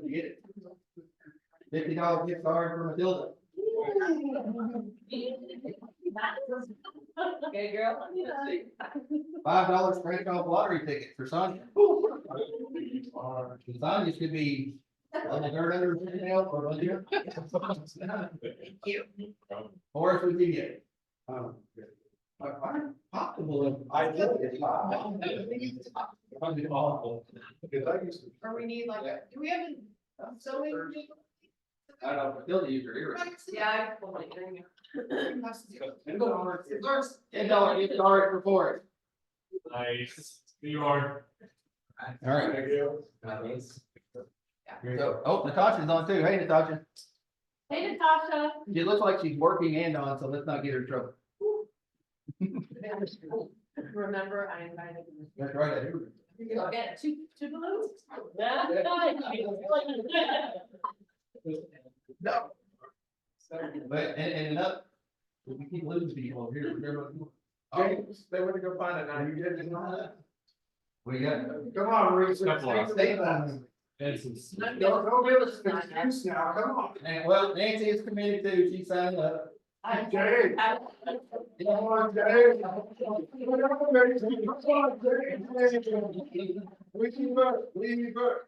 Get it. $50 gift card for Matilda. Okay, girl. $5 Crenshaw lottery ticket for Sonya. Sonya should be on the dirt under the nail for a year. Or if we can get. Possible. I did it. Awful. Because I used to. Or we need like, do we have a sewing? I don't know, Matilda used her earring. Yeah, I pulled my earring out. $10 gift card for Forrest. Nice. New York. All right. Thank you. So, oh, Natasha's on too. Hey, Natasha. Hey, Natasha. She looks like she's working and on, so let's not get her in trouble. Remember, I invited you. That's right. I do. I'll get two balloons. No. But, and enough, we keep losing people over here. James, they went to go find it now. You did it. We got. Come on, Reese. Stay on. Don't give us an excuse now. Come on. And well, Nancy is committed too. She signed up. James. Come on, James. We can vote. We vote.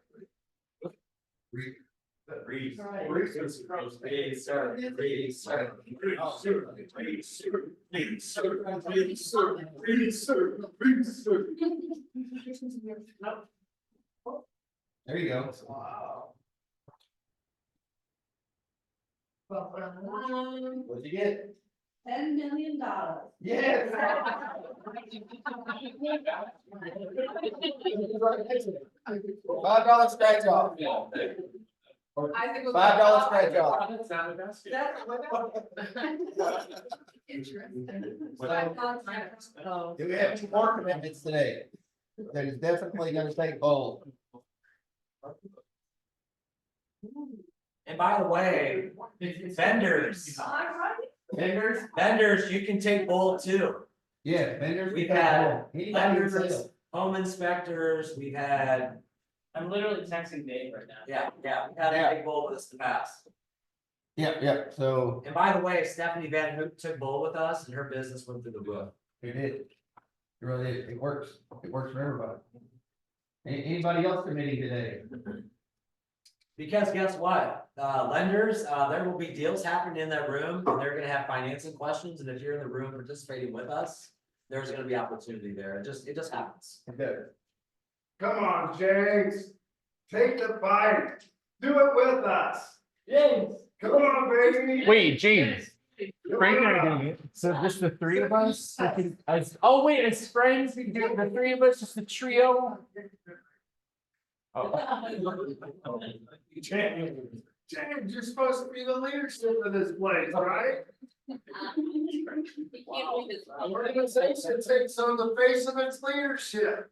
Reese. There you go. Wow. What'd you get? $10 million. Yes. $5 scratch off. $5 scratch off. Interesting. Do we have any more commitments today? That is definitely gonna take bold. And by the way, vendors, you can take BOLD too. Yeah, vendors. We've had Anybody can vendors, sell. home inspectors, we've had I'm literally texting Dave right now. Yeah, we had a big bowl with us in the past. Yeah, so And by the way, Stephanie Van Hook took bowl with us and her business went through the roof. it did. It really is. It works. It works for everybody. Anybody else committing today? Because guess what? Lenders, there will be deals happening in that room and they're gonna have financing questions. And if you're in the room participating with us, there's gonna be opportunity there. It just happens. Come on, James, take the bite, do it with us. James. Come on, baby. Wait, James. Frank and I are Come doing on. it. So just the three of us? Oh, wait, as friends, we can do it, the three of us, just a trio? Oh. James, you're supposed to be the leadership of this place, right? An organization takes on the face of its leadership.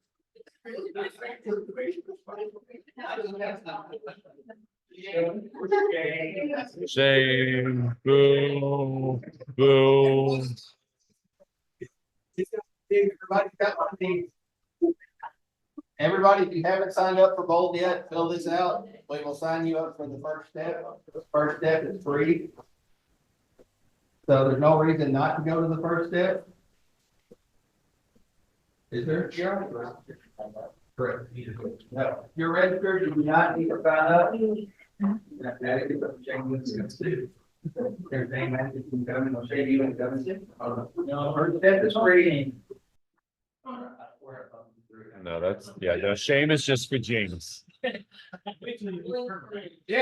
Shame, boo, boo. Everybody, if you haven't signed up for BOLD yet, fill this out. We will sign you up for the first step. The first step is free. So there's no reason not to go to the first step. Is there? Correct. No, if you're registered, you do not need to sign up. There's a man that can come and I'll show you and come and. No, first step is free. No, that's, yeah, no, shame is just for James. Yeah,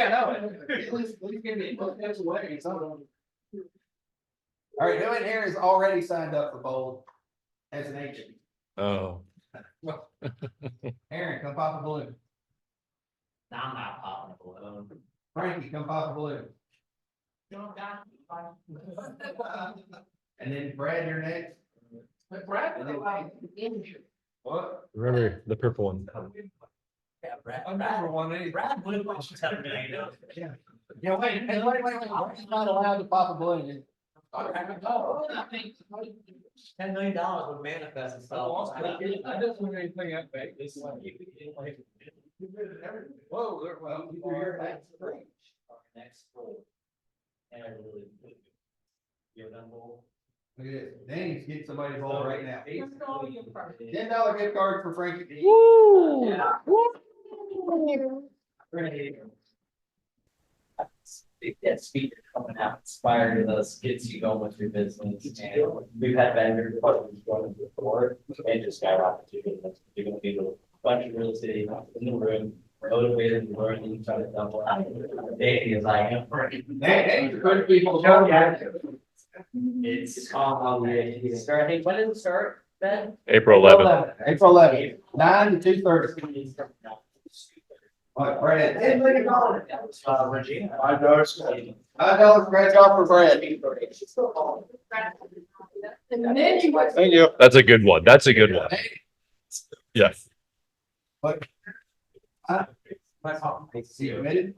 no. Please give me a that's away. All right, who in here is already signed up for BOLD as an agent? Oh. Aaron, come pop a balloon. I'm not popping a balloon. Frankie, come pop a balloon. And then Brad, you're next. Brad, What? Remember the purple one. Yeah, Brad. I'm number 180. Brad would want to tell me. Yeah, wait, I'm not allowed to pop a balloon. $10 million would manifest itself. I don't want anything up back this way. Whoa, well, You're next. Next goal. And I really. You're done goal. Look at this. Danny's getting somebody involved right now. $10 $10 gift card for Frankie. Woo! That speaker coming out inspired us, gets you going with your business, and we've had vendors going before, and just skyrocketed. You're gonna be a bunch of real estate agents in the room, motivated to learn and try to double out. Danny is like, Danny's good people. it's start, hey, when does it start, Ben? April 11th. April 11th, 9 to 2:30. All right, Brad. Regina. $5 Crenshaw for Brad. And then you was. Thank you. That's a good one. That's a good one. Yeah. What? See you committed?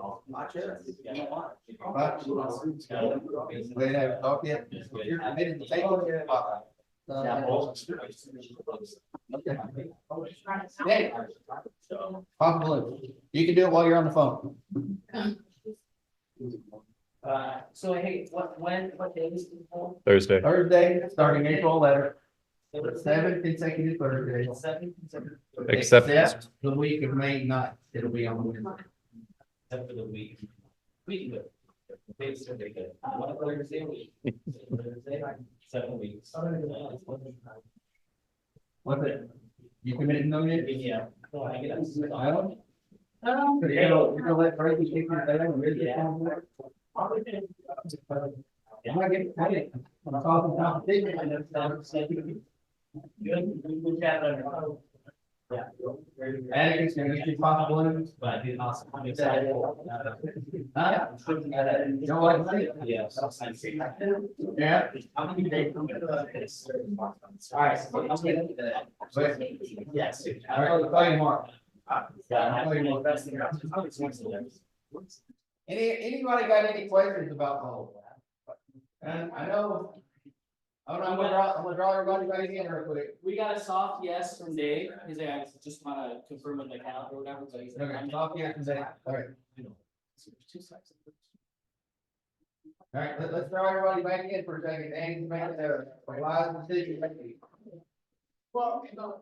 We haven't talked yet. If you're committed to take it. Hey, pop a balloon. You can do it while you're on the phone. So hey, what day is it? Thursday. Thursday, starting April 11th. 7 consecutive Thursdays. 7 consecutive. Except- The week of May 9th, it'll be on Wednesday. Except for the week. We can go. It's gonna be good. One Thursday a week. Thursday, 7 weeks. What's it? You committed no yet? Yeah. So I get up. I don't. You're gonna let Frankie take your day and really get on board? I'm not getting paid. I'm talking competition. I know it's not- Good chat on your phone. Yeah. Atticus, gonna get you pop balloons. But I did awesome. I'm excited. Huh? You don't like to see it? Yes. Yeah. All right. So I'm gonna do that. Yes. All right, we'll call you tomorrow. Anybody got any questions about the whole? And I know I'm gonna draw everybody back in real quick. We got a soft yes from Dave. He's like, I just wanna confirm with the calendar or whatever, so he's like. Okay, stop here today. All right. All right, let's draw everybody back in for a second. Andy's making a wise decision. Well, you know,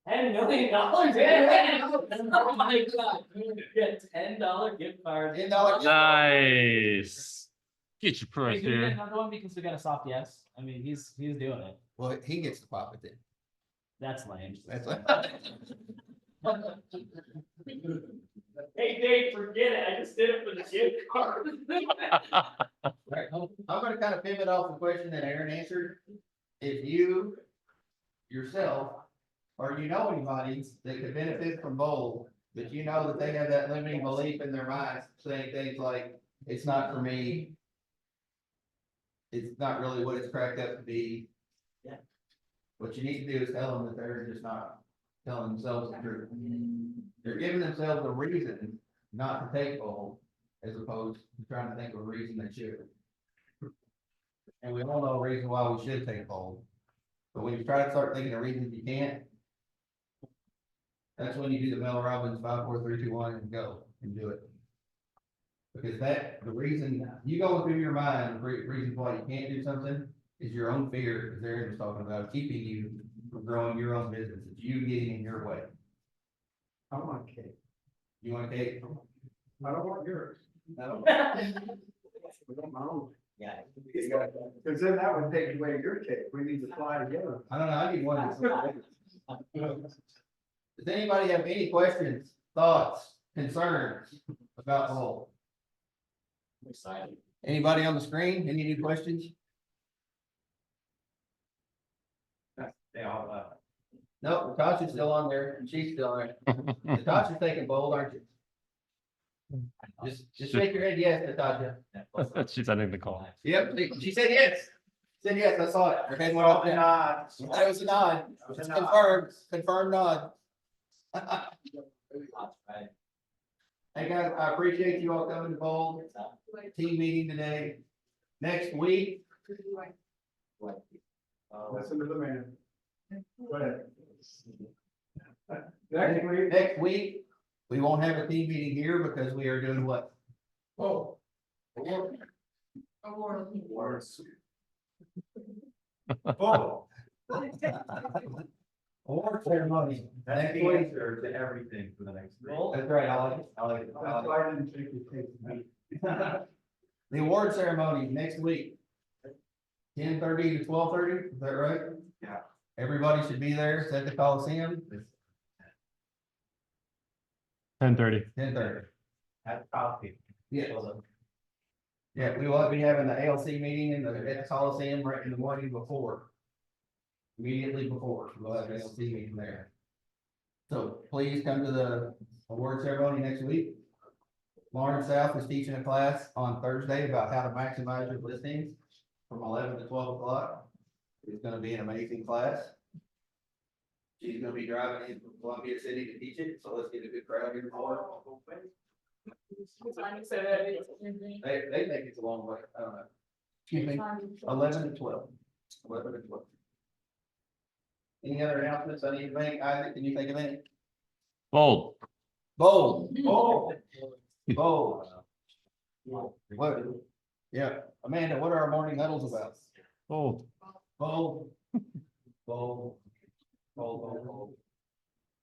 $10 million. Oh my God. Get $10 gift card. $10. Nice. Get your Wait, price can we get here. another one because we got a soft yes? I mean, he's doing it. Well, he gets to pop it then. That's lame. That's Hey Dave, forget it. I just did it for the gift card. Right, I'm gonna kind of pivot off the question that Aaron answered. If you yourself, or you know anybody that could benefit from BOLD, but you know that they have that limiting belief in their minds, saying things like, it's not for me. It's not really what it's cracked up to be. Yeah. What you need to do is tell them that they're just not telling themselves the truth. They're giving themselves a reason not to take BOLD, as opposed to trying to think of a reason they should. And we all know a reason why we should take BOLD. But when you try to start thinking of reasons you can't, that's when you do the Mel Robbins 5, 4, 3, 2, 1 and go and do it. Because the reason you go through your mind, the reasons why you can't do something is your own fear, as Aaron was talking about, keeping you from growing your own business. It's you getting in your way. I want cake. You want a cake? I don't want yours. No. I want my own. Yeah. Because then that would take away your cake. We need to fly together. I don't know, I need one. Does anybody have any questions, thoughts, concerns about the whole? I'm excited. Anybody on the screen, any new questions? They all, No, Natasha's still on there, and she's still on there. Natasha's taking BOLD, aren't you? Just shake your head, yes, Natasha. She's ending the call. Yep, she said yes. Said yes, I saw it. Her head went off. That was a nod. It's confirmed nod. Hey guys, I appreciate you all coming to BOLD team meeting today. Next week, Listen to the man. Go ahead. next week, we won't have a team meeting here because we are doing what? Oh. Oh. Award ceremony. Next week. To everything for the next. That's right, I like it. I like it. That's why I didn't take your cake tonight. The award ceremony next week. 10:30 to 12:30, is that right? Yeah. Everybody should be there, it's at the Coliseum, 10:30. 10:30. have coffee. Yeah. Yeah, we will be having the ALC meeting at the Coliseum right in the morning before. Immediately before, we'll have an ALC meeting there. So please come to the award ceremony next week. Lauren South is teaching a class on Thursday about how to maximize your listings from 11 to 12 o'clock. It's gonna be an amazing class. She's gonna be driving in from Columbia City to teach it, so let's get a good crowd here for her. They think it's a long way, I don't know. Excuse me, 11 to 12. 11 to 12. Any other announcements I need to make? Isaac, can you think of any? Bold. Bold. Bold. What? Yeah, Amanda, what are our morning huddles about? Bold. Bold. Bold. Bold.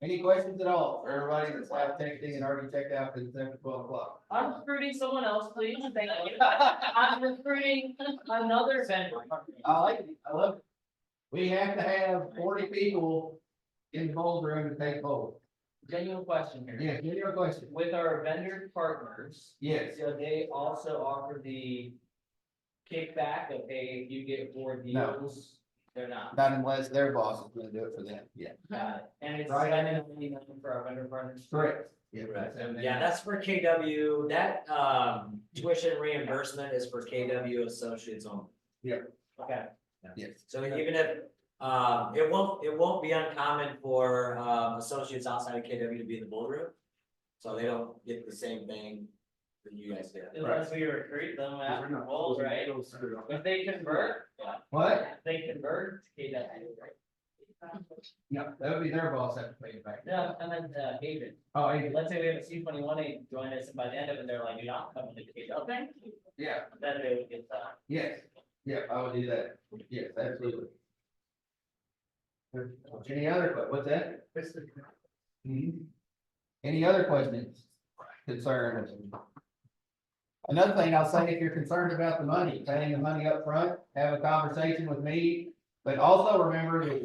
Any questions at all for everybody that's live texting and already checked out because it's after 12 o'clock? I'm recruiting someone else, please. Thank you. I'm recruiting another vendor. I like it, I love it. We have to have 40 people in the bold room to take bold. Genuine question here. Yeah, give me your question. With our vendor partners, Yes, so they also offer the kickback of, hey, if you get 4 No. deals, they're not. not unless their boss is gonna do it for them, yeah. Got it. And it's Right. 7.99 for our vendor partners. Correct. Yeah, Yeah, that's for KW. That tuition reimbursement is for KW associates only. Okay. Yes. So even if, it won't be uncommon for associates outside of KW to be in the board room. So they don't get the same thing that you guys did. Unless we recruit them after Bold, right? If they convert, What? if they convert to KW, right? Yeah, that would be their boss have to pay it back. Yeah, and then agent. Oh, hey, Let's say we have a C21 agent join us, and by the end of it, they're like, you're not coming to KW. Okay. yeah, Then they would get yes, yeah, I would do that. Yes, absolutely. Any other, what's that? Mhm. Any other questions, concerns? Another thing I'll say, if you're concerned about the money, paying the money up front, have a conversation with me, but also remember that.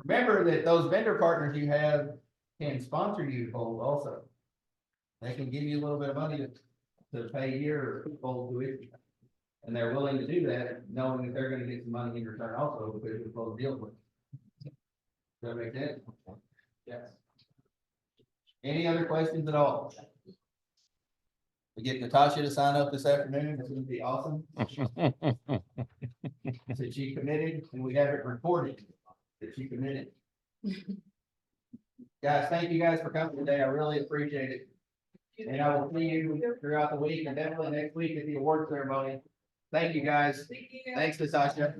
Remember that those vendor partners you have can sponsor you Bold also. They can give you a little bit of money to pay your Bold tuition. And they're willing to do that, knowing that they're gonna get some money in return also, because we're both deal with. Does that make sense? Yes. Any other questions at all? We get Natasha to sign up this afternoon, it's gonna be awesome. So she committed, and we have it recorded that she committed. Guys, thank you guys for coming today, I really appreciate it. And I will see you throughout the week, and definitely next week at the award ceremony. Thank you, guys. Thanks, Natasha.